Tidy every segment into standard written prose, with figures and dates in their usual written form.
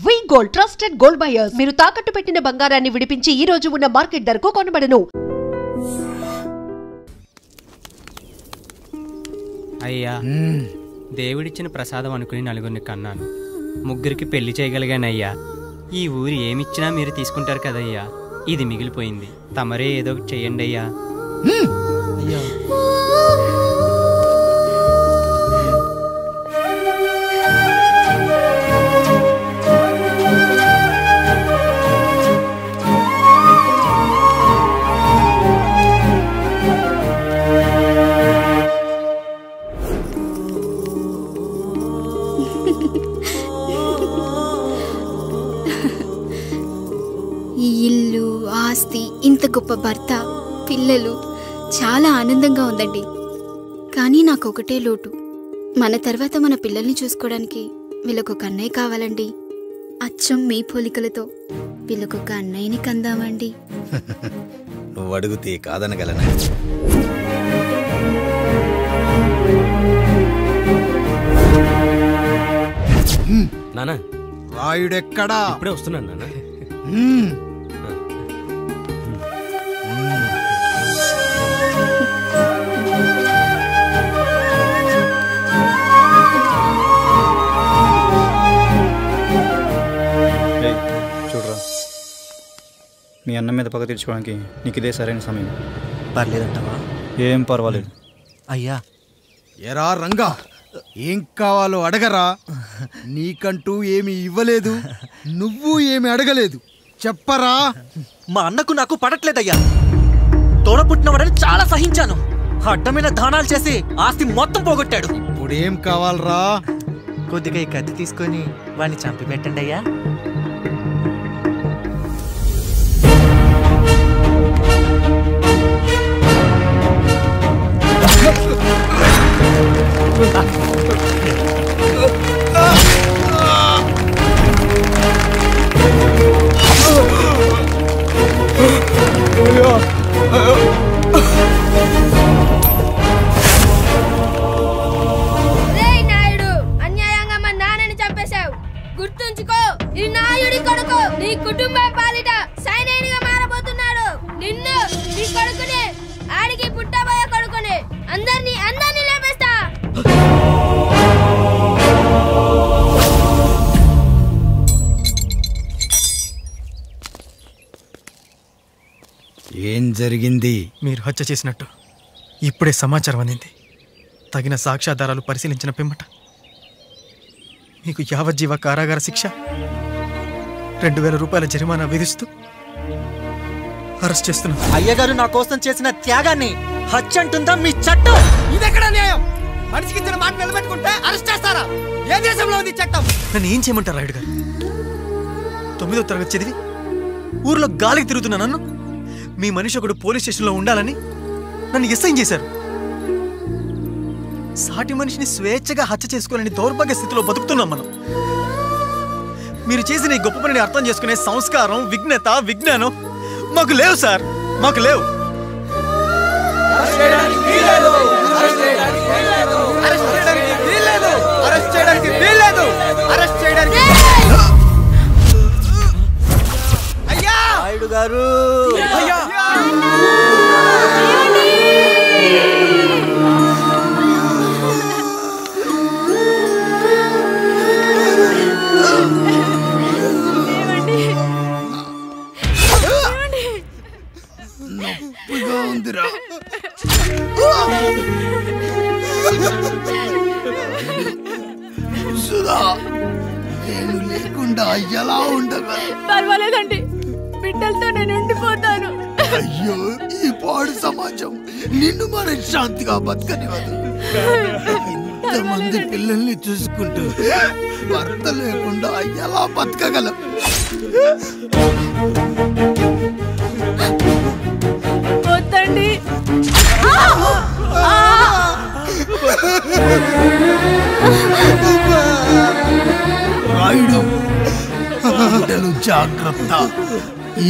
వి gold trusted gold buyers. మీరు తాకట్టు పెట్టిన బంగారాన్ని విడిపించి ఈ రోజు ఉన్న మార్కెట్ ధరకు కొనబడను. అయ్యా, దేవుడిచ్చిన ప్రసాదం అనుకుని నలుగురిని కన్నాను. ముగ్గురికి పెళ్లి చేయగలిగానయ్యా. ఈ ఊరు ఏమిచ్చినా మీరు తీసుకుంటారు కదయ్యా. ఇది మిగిలిపోయింది. తమరే ఏదో ఒకటి చెయ్యండి అయ్యా. ఈ ఇల్లు, ఆస్తి, ఇంత గొప్ప భర్త, పిల్లలు, చాలా ఆనందంగా ఉందండి. కానీ నాకు ఒకటే లోటు. మన తర్వాత మన పిల్లల్ని చూసుకోవడానికి వీళ్ళకొక అన్నయ్య కావాలండి. అచ్చం మీ పోలికలతో వీళ్ళకొక అన్నయ్యని కందామండి. నువ్వు అడిగితే కాదనగలనా? నానా, రాయుడెక్కడా? ఇప్పుడే వస్తున్నాను నాన్న. చూడరా, మీ అన్న మీద పగ తీర్చుకోవడానికి నీకు ఇదే సరైన సమయం. పర్లేదంటావా? ఏం పర్వాలేదు. అయ్యా, ఎరా రంగా, ఏం కావాలో అడగరా. నీకంటూ ఏమి ఇవ్వలేదు, నువ్వు ఏమి అడగలేదు. చెప్పరా. మా అన్నకు నాకు పడట్లేదయ్యా. తోడ పుట్టినవాడని చాలా సహించాను. అడ్డమైన దానాలు చేసి ఆస్తి మొత్తం పోగొట్టాడు. ఇప్పుడేం కావాలరా? కొద్దిగా ఈ కత్తి తీసుకొని వాడిని చంపి పెట్టండి అయ్యా. నాయుడు, అన్యాయంగా మా నాన్నని చంపేశావు. గుర్తుంచుకో, ఈ నాయుడి కొడుకు నీ కుటుంబం పాలిట సైనికుడిగా మారబోతున్నాడు. నిన్ను, నీ కొడుకుని, ఆడికి పుట్టబోయే కొడుకుని అందరినీ లేపేస్తా. ఏం జరిగింది? మీరు హత్య చేసినట్టు ఇప్పుడే సమాచారం అందింది. తగిన సాక్ష్యాధారాలు పరిశీలించిన పిమ్మట మీకు యావజ్జీవ కారాగార శిక్ష, 2000 రూపాయల జరిమానా విధిస్తూ అరెస్ట్ చేస్తున్నాం. అయ్యగారు నా కోసం చేసిన త్యాగాన్ని హత్య అంటుందా మీ చట్టం? ఇదెక్కడ న్యాయం? మనిషికి ఇచ్చిన మాట నిలబెట్టుకుంటే అరెస్ట్ చేస్తారా? ఏ దేశంలో ఉంది చట్టం? నన్ను ఏం చేయమంటారు రాయుడు గారు? 9వ తరగతి చదివి ఊర్లో గాలికి తిరుగుతున్నా నన్ను మీ మనిషి ఒకడు పోలీస్ స్టేషన్లో ఉండాలని నన్ను ఎస్ఐన్ చేశారు. సాటి మనిషిని స్వేచ్ఛగా హత్య చేసుకోవాలని దౌర్భాగ్య స్థితిలో బతుకుతున్నాం మనం. మీరు చేసిన ఈ గొప్ప పనిని అర్థం చేసుకునే సంస్కారం, విజ్ఞత, విజ్ఞానం మాకు లేవు సార్, మాకు లేవు. నాయుడు గారు, నొప్పిగా ఉందిరా. సుధా, నేను లేకుండా ఎలా ఉండగలను? పర్వాలేదండి, బిడ్డలతో నేను ఉండిపోతాను. అయ్యో, ఈ పాడు సమాజం నిన్ను మనశ్శాంతిగా బతకనివ్వదు. ఇంతమంది పిల్లల్ని చూసుకుంటూ భర్త లేకుండా ఎలా బతకగలం? వద్దండి. రాయుడు, బిడ్డలు జాగ్రత్త.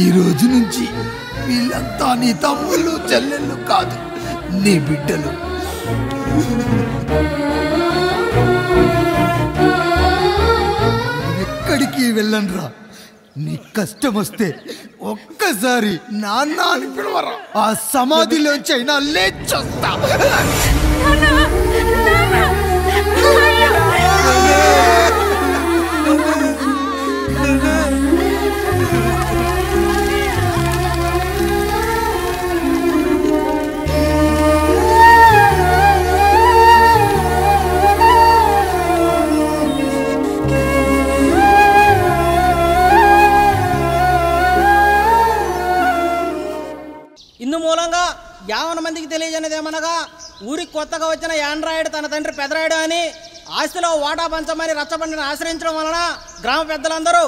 ఈ రోజు నుంచి వీళ్ళంతా నీ తమ్ముళ్ళు చెల్లెళ్ళు కాదు, నీ బిడ్డలు. ఎక్కడికి వెళ్ళనురా. నీ కష్టం వస్తే ఒక్కసారి నాన్న అని పిలవరా. ఆ సమాధిలోంచి అయినా లేచొస్తా. ఇందు మూలంగా 50 మందికి తెలియజేయనిదేమనగా ఊరికి కొత్తగా వచ్చిన యాండ్రాయిడ్ తన తండ్రి పెదరాయుడు అని ఆస్తిలో వాటా పంచమని రచ్చబండిని ఆశ్రయించడం వలన గ్రామ పెద్దలందరూ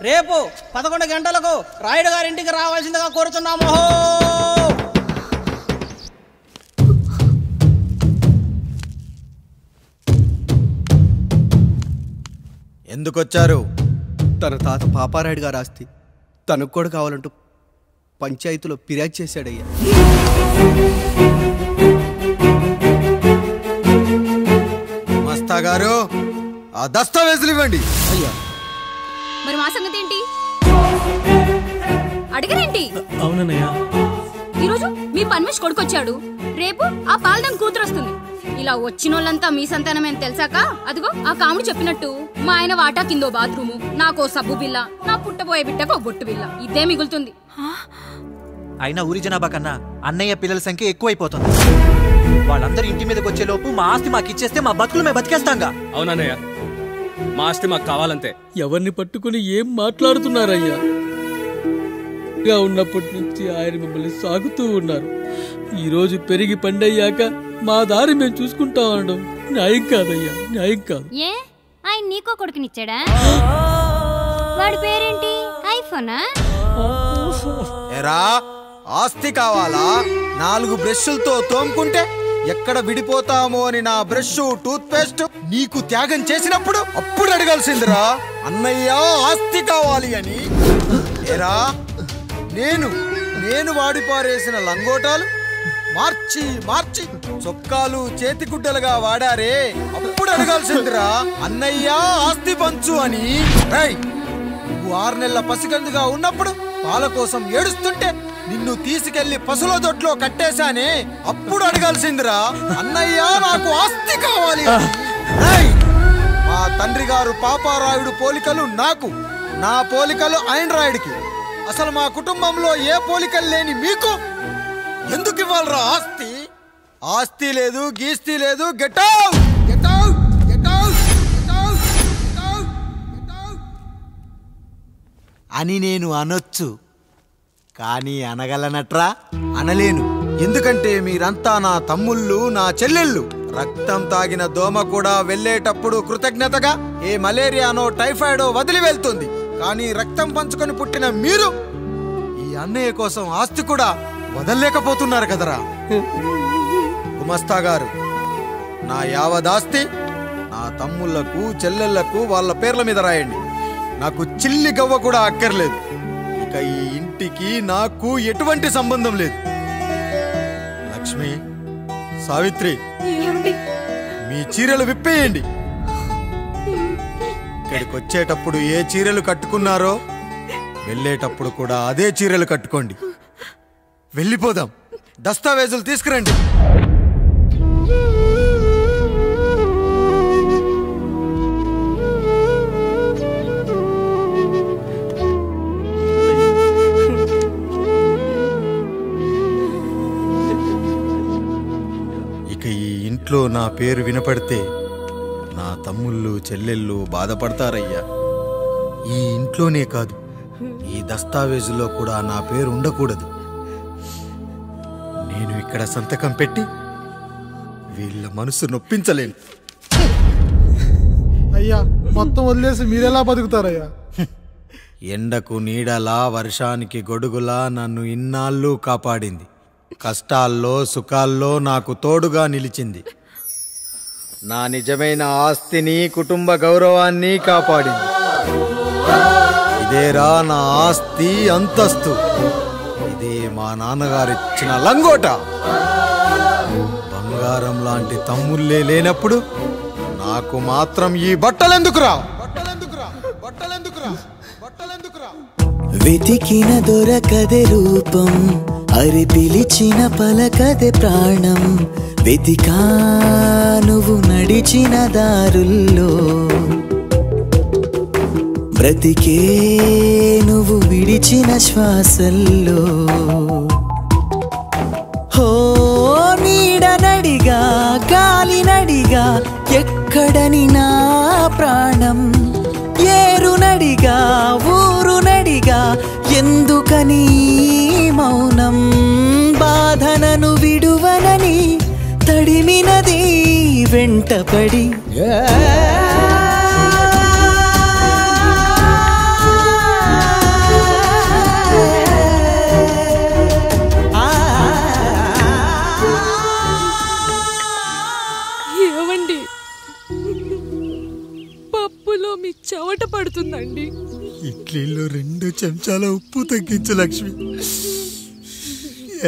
రేపు 11 గంటలకు రాయుడు గారి ఇంటికి రావాల్సిందిగా కోరుచున్నాము. ఎందుకొచ్చారు? తన తాత పాపారాయుడు గారు ఆస్తి తనకు కూడా కావాలంటూ పంచాయతీలో ఫిర్యాదు చేశాడయ్యా. మస్తా గారు ఆ దస్తావేజులు ఇవ్వండి. అయ్యా మరి మా సంగతి ఏంటి? అడగరేంటి? అవునన్నయ్యా, ఈరోజు మీ పన్మేష్ కొడుకొచ్చాడు, రేపు ఆ పాల్దాన్ కూతురు వస్తుంది. ఇలా వచ్చినోళ్ళంతా మీ సంతానమేని తెలిసాక అదిగో ఆ కాముడు చెప్పినట్టు మా ఆయన వాటా కిందో బాత్రూము, నాకో సబ్బు బిల్ల, నా పుట్టబోయే బిడ్డకు ఒక బొట్టు బిల్ల, ఇదే మిగులుతుంది. అయినా ఊరి జనాభా కన్నా అన్నయ్య పిల్లల సంఖ్య ఎక్కువైపోతుంది. వాళ్ళందరూ ఇంటి మీదకి వచ్చే లోపు మా ఆస్తి మాకు ఇచ్చేస్తే మా బతుకులు మేము బతికేస్తాంగా. అవునన్నయ్య, మా ఆస్తి మాకు కావాలంతే. ఎవరిని పట్టుకుని ఏం మాట్లాడుతున్నారయ్యా? ఉన్నప్పటి నుంచి ఆయన మిమ్మల్ని సాగుతూ ఉన్నారు. ఈ రోజు పెరిగి పండయ్యాక మా దారి మేము చూసుకుంటాం అనడం న్యాయం కాదయ్యా, న్యాయం కాదు. ఏ ఆయన నీకో కొడుకునిచ్చాడా? వాడి పేరేంటి? ఐఫోనా? ఎరా ఆస్తి కావాలా? 4 బ్రష్లతో తోముకుంటే ఎక్కడ విడిపోతామో అని నా బ్రష్ టూత్ పేస్ట్ నీకు త్యాగం చేసినప్పుడు అప్పుడు అడగాల్సిందిరా అన్నయ్య ఆస్తి కావాలి అని. ఎరా నేను వాడి పారేసిన లంగోటాలు మార్చి మార్చి చొక్కాలు చేతిగుడ్డలుగా వాడారే, అప్పుడు అడగాల్సిందిరా అన్నయ్య ఆస్తి పంచు అని. నువ్వు 6 నెలల పసిగందుగా ఉన్నప్పుడు పాల కోసం ఏడుస్తుంటే నిన్ను తీసుకెళ్లి పసుల దొట్లో కట్టేశానే, అప్పుడు అడగాల్సిందిరా అన్నయ్య నాకు ఆస్తి కావాలి. మా తండ్రి గారు పాపారాయుడు పోలికలు నాకు, నా పోలికలు ఆండ్రాయిడ్కి. అసలు మా కుటుంబంలో ఏ పోలికలు లేని మీకు ఎందుకు ఇవ్వాలరా ఆస్తి? ఆస్తి లేదు, గీస్తి లేదు. Get out, get out, get out, get out, get out, get out అని నేను అనొచ్చు, కానీ అనగలనట్రా? అనలేను. ఎందుకంటే మీరంతా నా తమ్ముళ్ళు, నా చెల్లెళ్ళు. రక్తం తాగిన దోమ కూడా వెళ్ళేటప్పుడు కృతజ్ఞతగా ఏ మలేరియానో టైఫాయిడో వదిలి వెళ్తుంది. కానీ రక్తం పంచుకొని పుట్టిన మీరు ఈ అన్నయ్య కోసం ఆస్తి కూడా వదల్లేకపోతున్నారు కదరా. గుమస్తా గారు, నా యావదాస్తి నా తమ్ముళ్లకు చెల్లెళ్లకు వాళ్ళ పేర్ల మీద రాయండి. నాకు చిల్లి గవ్వ కూడా అక్కర్లేదు. ఇక ఈ ఇంటికి నాకు ఎటువంటి సంబంధం లేదు. లక్ష్మి, సావిత్రి, మీ చీరలు విప్పేయండి. ఇక్కడికి వచ్చేటప్పుడు ఏ చీరలు కట్టుకున్నారో వెళ్ళేటప్పుడు కూడా అదే చీరలు కట్టుకోండి. వెళ్ళిపోదాం. దస్తావేజులు తీసుకురండి. ఇక ఈ ఇంట్లో నా పేరు వినపడితే నా తమ్ముళ్ళు చెల్లెళ్ళు బాధపడతారయ్యా. ఈ ఇంట్లోనే కాదు, ఈ దస్తావేజులో కూడా నా పేరు ఉండకూడదు. నేను ఇక్కడ సంతకం పెట్టి వీళ్ళ మనసు నొప్పించలేను. అయ్యా, మొత్తం వదిలేసి మీరెలా బతుకుతారయ్యా? ఎండకు నీడలా, వర్షానికి గొడుగులా నన్ను ఇన్నాళ్ళు కాపాడింది. కష్టాల్లో సుఖాల్లో నాకు తోడుగా నిలిచింది. నా నిజమైన ఆస్తిని, కుటుంబ గౌరవాన్ని కాపాడింది. ఇదేరా నా ఆస్తి, అంతస్తు. ఇదే మా నాన్నగారిచ్చిన లంగోట. బంగారం లాంటి తమ్ముళ్ళే లేనప్పుడు నాకు మాత్రం ఈ బట్టలెందుకురా? బట్టలెందుకురా? బట్టలెందుకురా? వెతికిన దొరకదే రూపం, అరి పిలిచిన పలకదే ప్రాణం. వెతికా నువ్వు నడిచిన దారుల్లో, బ్రతికే నువ్వు విడిచిన శ్వాసల్లో. హో నీడనడిగా గాలినడిగా ఎక్కడని నా ప్రాణం, ఏరునడిగా ఊరునడిగా ఎందుకని మౌనం. బాధనను విడువనని తడిమినది వెంటపడి. ఏవండి, పప్పులో మీ చెవట పడుతుందండి. ఇడ్లీలో 2 చెంచాల ఉప్పు తగ్గించు లక్ష్మి.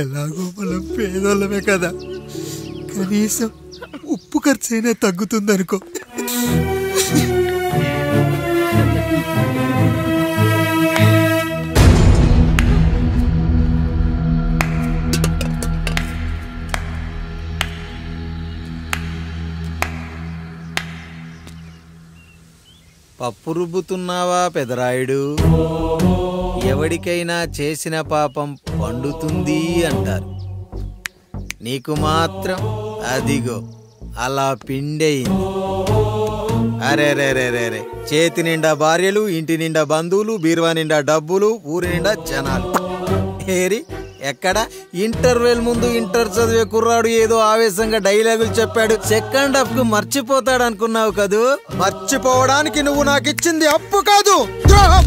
ఎలాగో మనం పేదోళ్ళమే కదా, కనీసం ఉప్పు ఖర్చైనా తగ్గుతుందనుకో. పప్పు రుబ్బుతున్నావా పెదరాయుడు? ఎవడికైనా చేసిన పాపం పండుతుంది అంటారు, నీకు మాత్రం అదిగో అలా పిండయింది. అరే రే రే రే రే, చేతి నిండా భార్యలు, ఇంటి నిండా బంధువులు, బీరువా నిండా డబ్బులు, ఊరి నిండా జనాలు. ఏరి ఎక్కడ ఇంటర్వెల్ ముందు ఇంటర్ చదివే కుర్రాడు ఏదో ఆవేశంగా డైలాగులు చెప్పాడు, సెకండ్ హాఫ్ కు మర్చిపోతాడు అనుకున్నావు కదూ? మర్చిపోవడానికి నువ్వు నాకు ఇచ్చింది అప్పు కాదు, ద్రోహం.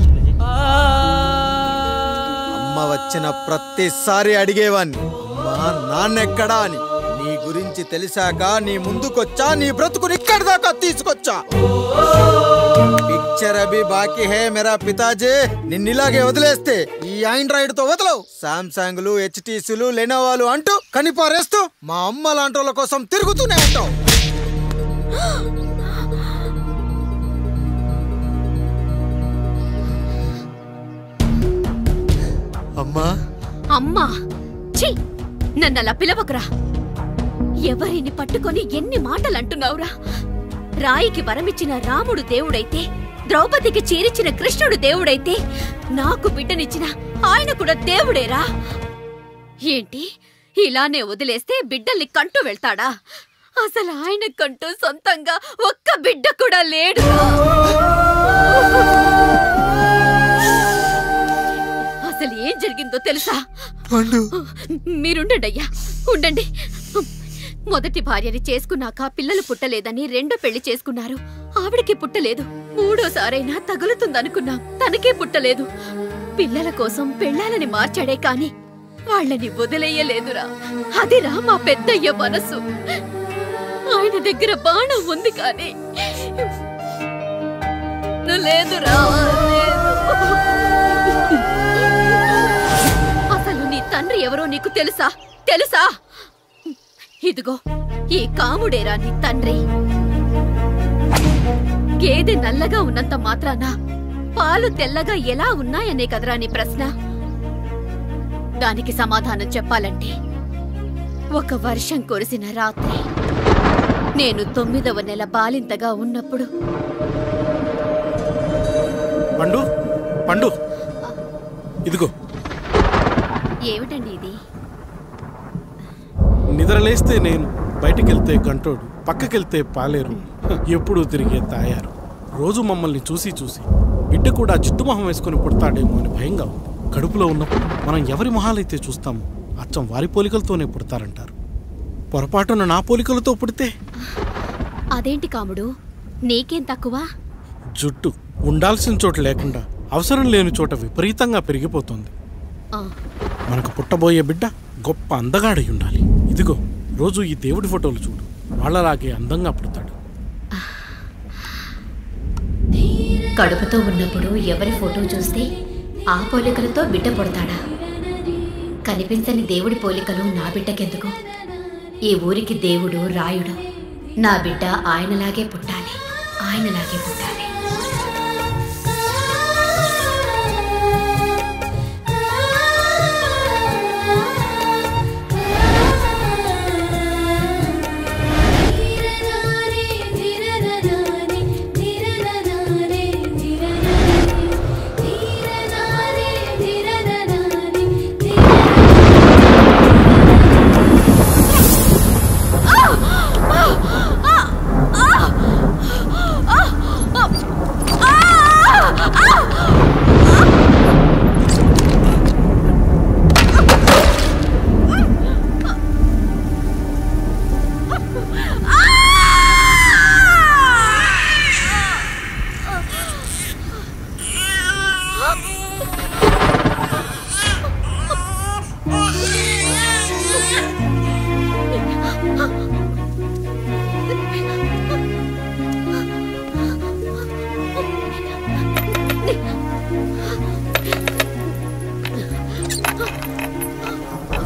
అమ్మ వచ్చిన ప్రతిసారి అడిగేవాన్ని, అమ్మా నాన్నెక్కడా అని. నీ గురించి తెలిసాక నీ ముందుకొచ్చా, నీ బ్రతుకుని ఇక్కడి దాకా తీసుకొచ్చా. పిక్చర్ అభి బాకీ హే మేరా పితాజీ. నిన్నిలాగే వదిలేస్తే ఈ ఆండ్రాయిడ్ తో వదలవు. సామ్సంగ్లు, హెచ్టీసీలు, లెనోవాలు అంటూ కనిపారేస్తూ మా అమ్మ లాంటి వాళ్ళ కోసం తిరుగుతూనే ఉంటావు. అమ్మా అమ్మా, ఛీ, నన్ను అలా పిలవకురా. ఎవరిని పట్టుకొని ఎన్ని మాటలు అంటున్నావురా? రాయికి వరమిచ్చిన రాముడు దేవుడైతే, ద్రౌపదికి చీరిచిన కృష్ణుడు దేవుడైతే, నాకు బిడ్డనిచ్చిన ఆయన కూడా దేవుడేరా. ఏంటి, ఇలానే వదిలేస్తే బిడ్డల్ని కంటూ వెళ్తాడా? అసలు ఆయన కంటూ సొంతంగా ఒక్క బిడ్డ కూడా లేడు. అసలు ఏం జరిగిందో తెలుసా? మీరుండండి అయ్యా, ఉండండి. మొదటి భార్యని చేసుకున్నాక పిల్లలు పుట్టలేదని రెండో పెళ్లి చేసుకున్నారు. ఆవిడకి పుట్టలేదు. మూడోసారైనా తగులుతుందనుకున్నాం, తనకే పుట్టలేదు. పిల్లల కోసం పెళ్ళాలని మార్చాడే కాని వాళ్ళని వదిలేయలేదురా. అదిరా మా పెద్దయ్య మనసు. ఆయన దగ్గర బాణం ఉంది కానీ లేదురా. అసలు నీ తండ్రి ఎవరో నీకు తెలుసా? తెలుసా? ఇదిగో ఈ కాముడేరా నీ తండ్రి. గేదె నల్లగా ఉన్నంత మాత్రాన పాలు తెల్లగా ఎలా ఉన్నాయనే కదరా నీ ప్రశ్న. దానికి సమాధానం చెప్పాలంటే, ఒక వర్షం కురిసిన రాత్రి నేను 9వ నెల బాలింతగా ఉన్నప్పుడు. పండు పండు, ఇదిగో. ఏమిటండి ఇది? నిద్రలేస్తే నేను, బయటికెళ్తే కంటోడు, పక్కకెళ్తే పాలేరు, ఎప్పుడూ తిరిగే తాయారు. రోజు మమ్మల్ని చూసి చూసి బిడ్డ కూడా జిడ్డు మొహం వేసుకుని పుడతాడేమో అని భయంగా ఉంది. కడుపులో ఉన్నప్పుడు మనం ఎవరి మొహాలైతే చూస్తామో అచ్చం వారి పోలికలతోనే పుడతారంటారు. పొరపాటున నా పోలికలతో పుడితే? అదేంటి కాముడు, నీకేం తక్కువ? జుట్టు ఉండాల్సిన చోట లేకుండా అవసరం లేని చోట విపరీతంగా పెరిగిపోతుంది. మనకు పుట్టబోయే బిడ్డ గొప్ప అందగాడై ఉండాలి. ఇదిగో రోజు ఈ దేవుడి ఫోటోలు చూడు, వాళ్ళలాగే అందంగా పుడతాడు. కడుపుతో ఉన్నప్పుడు ఎవరి ఫోటో చూస్తే ఆ పోలికలతో బిడ్డ పుడతాడా? కనిపించని దేవుడి పోలికలు నా బిడ్డకెందుకు? ఈ ఊరికి దేవుడు రాయుడు. నా బిడ్డ ఆయనలాగే పుట్టాలి, ఆయనలాగే పుట్టాలి.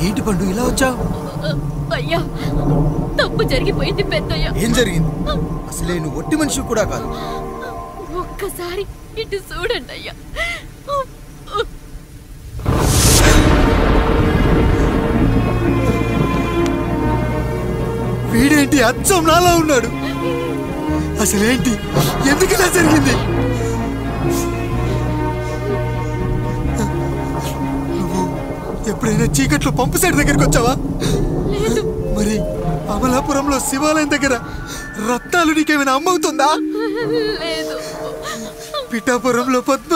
ఏంటి పండు ఇలా వచ్చావు? అయ్యా, తప్పు జరిగిపోయింది పెద్దయ్యా. ఏం జరిగింది? అసలే నువ్వు ఒట్టి మనిషి కూడా కాదు. ఒక్కసారి ఇటు చూడండి అయ్యా. వీడేంటి అచ్చం నాలా ఉన్నాడు? అసలేంటి, ఎందుకు ఇలా జరిగింది? నువ్వు ఎప్పుడైనా చీకట్లో పంపు సైడ్ దగ్గరికి వచ్చావా? మరి అమలాపురంలో శివాలయం దగ్గర రత్నాలు నీకేమైనా అమ్మవుతుందా? పిఠాపురంలో పద్మ,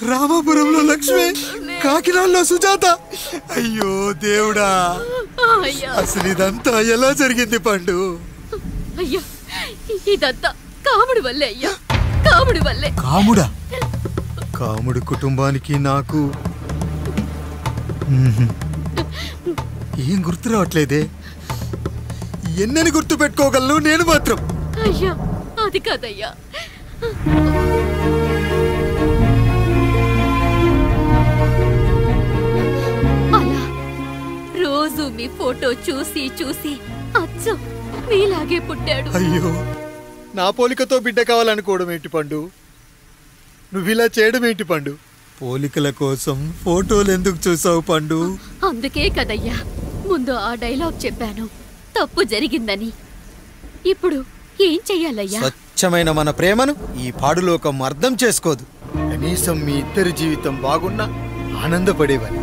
రామాపురంలో లక్ష్మి, కాకినాడలో సుజాత. అయ్యో దేవుడా, అసలు ఇదంతా ఎలా జరిగింది పండు? అయ్యా, ఇదంతా కాముడి వల్లే అయ్యా, కాముడి వల్లే. కాముడా? కాముడి కుటుంబానికి నాకు ఏం గుర్తు రావట్లేదే. ఎన్నని గుర్తు పెట్టుకోగలను నేను మాత్రం? అయ్యా, అది కాదయ్యా. అలా రోజు మీ ఫోటో చూసి చూసి అచ్చం మీలాగే పుట్టాడు. అయ్యో, నా పోలికతో బిడ్డ కావాలనుకోవడం ఏంటి పండు? నువ్విలా చేయడం ఏంటి పండు? పోలికల కోసం ఫోటోలు ఎందుకు చూసావు పండు? అందుకే కదయ్యా ముందు ఆ డైలాగ్ చెప్పాను, తప్పు జరిగిందని. ఇప్పుడు ఏం చెయ్యాలయ్యా? స్వచ్ఛమైన మన ప్రేమను ఈ పాడులోకం అర్థం చేసుకోదు. కనీసం మీ ఇద్దరి జీవితం బాగున్నా ఆనందపడేవాని.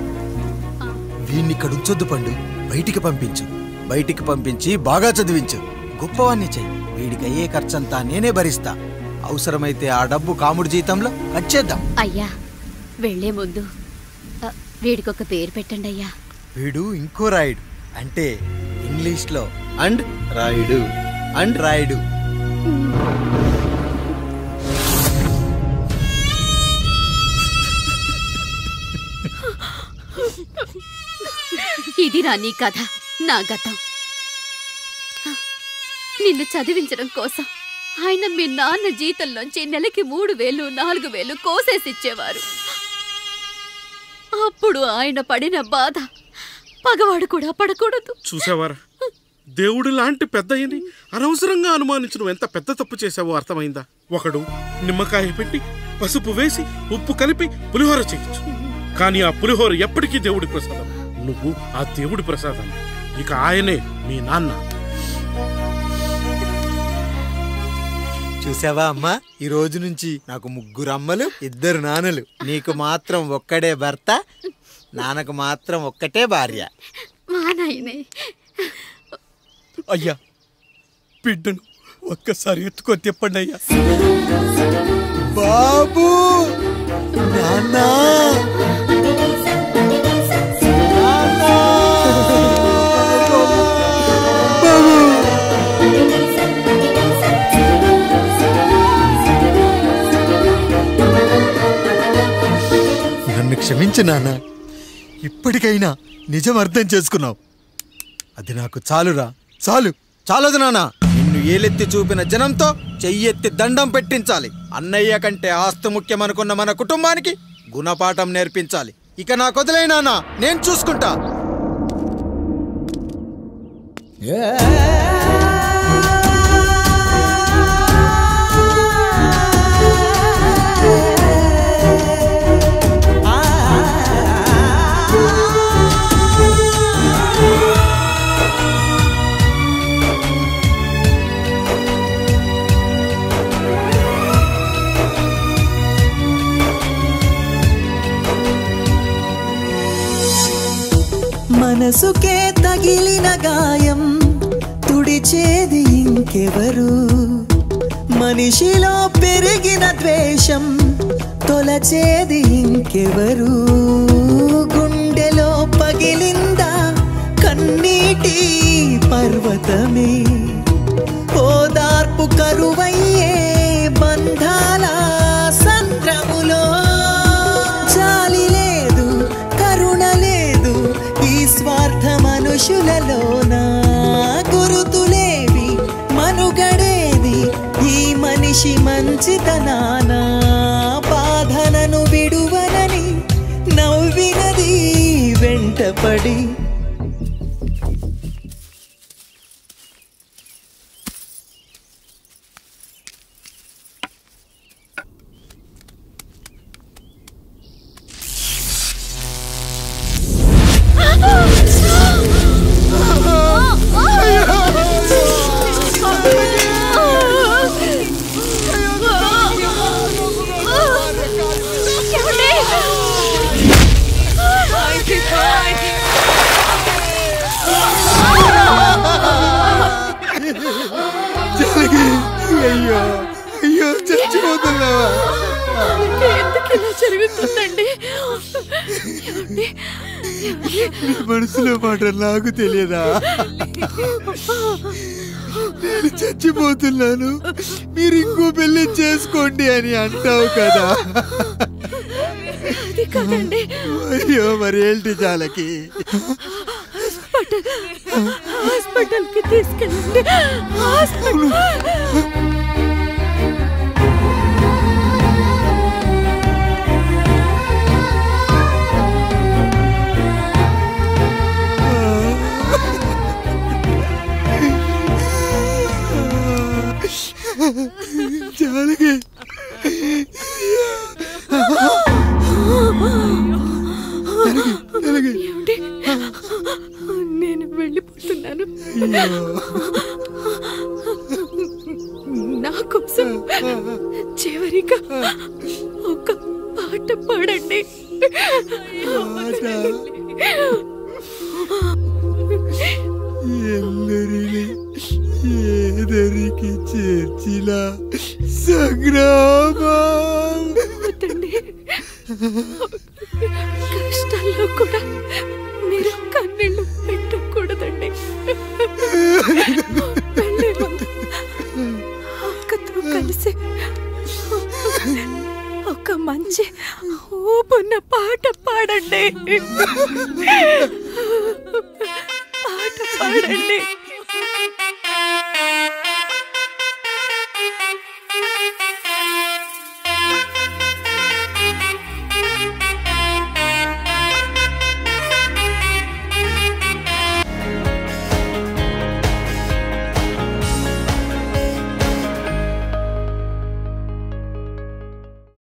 వీణ్ణి ఇక్కడ ఉంచొద్దు పండు, బయటికి పంపించు. బయటికి పంపించి బాగా చదివించు, గొప్పవాణ్ణి చెయ్యి. వీడికి అయ్యే ఖర్చంతా నేనే భరిస్తా. అవసరమైతే ఆ డబ్బు కాముడి జీతంలో కట్ చేద్దాం. అయ్యా, వెళ్లే ముందు వీడికొక పేరు పెట్టండి అయ్యా. వీడు ఇంకో రాయుడు, అంటే ఇంగ్లీష్లో అండ్ రాయుడు, అండ్ రాయుడు. ఇది రా నీ కథ, నా గతం. నిన్ను చదివించడం కోసం ఆయన మీ నాన్న జీతంలోంచి నెలకి 3000, 4000 కోసేసిచ్చేవారు. అప్పుడు ఆయన పడిన బాధ పగవాడు కూడా పడకూడదు. చూసావారా, దేవుడు లాంటి పెద్దయ్యని అనవసరంగా అనుమానించడం ఎంత పెద్ద తప్పు చేశావో అర్థమైందా? ఒకడు నిమ్మకాయ పెట్టి పసుపు వేసి ఉప్పు కలిపి పులిహోర చేయొచ్చు, కానీ ఆ పులిహోర ఎప్పటికీ దేవుడి ప్రసాదం. నువ్వు ఆ దేవుడి ప్రసాదం, ఇక ఆయనే మీ నాన్న. చూసావా అమ్మా, ఈ రోజు నుంచి నాకు 3 అమ్మలు, 2 నాన్నలు. నీకు మాత్రం ఒక్కడే భర్త, నాన్నకు మాత్రం ఒక్కటే భార్య. అయ్యా, బిడ్డను ఒక్కసారి ఎత్తుకొని తిప్పండి అయ్యా. బాబు, నాన్నా, నన్ను క్షమించు నాన్న. ఇప్పటికైనా నిజం అర్థం చేసుకున్నావు. అది నాకు చాలురా, చాలు. చాలదు నాన్న, నిన్ను ఏలెత్తి చూపిన జనంతో చెయ్యెత్తి దండం పెట్టించాలి. అన్నయ్య కంటే ఆస్తి ముఖ్యమనుకున్న మన కుటుంబానికి గుణపాఠం నేర్పించాలి. ఇక నాకు వదిలే నాన్న, నేను చూసుకుంటా. మనసుకే తగిలిన గాయం తుడిచేది ఇంకెవరు? మనిషిలో పెరిగిన ద్వేషం తొలచేది ఇంకెవరు? గుండెలో పగిలిందా కన్నీటి పర్వతమే, ఓదార్పు కరువయ్యే బంధాల సంద్రములో పసితనాన బాధనను విడువనని నవ్వినది వెంటపడి అయ్యో అయ్యో చచ్చిపోతున్నావా? ఎందుకు ఇలా జరుగుతుందండి? నీ మనసులో మాట నాకు తెలియదా? నేను చచ్చిపోతున్నాను, మీరు ఇంకో పెళ్లి చేసుకోండి అని అంటావు కదా. అది కదండి. అయ్యో మరి ఏంటి జానకి? హాస్పిటల్కి తీసుకెళ్ళండి. జానకి నేను వెళ్ళిపోతున్నాను. నా కోసం చివరిగా ఒక పాట పాడండి. ఎల్లరిని ఏదరికి చేర్చిన సంగ్రామం. కష్టాల్లో కూడా మీరు కన్నీళ్ళు పెట్టకూడదండి. వెళ్ళే ముందు అక్కతో కలిసి ఒక మంచి ఊపున్న పాట పాడండి. పాట పాడండి.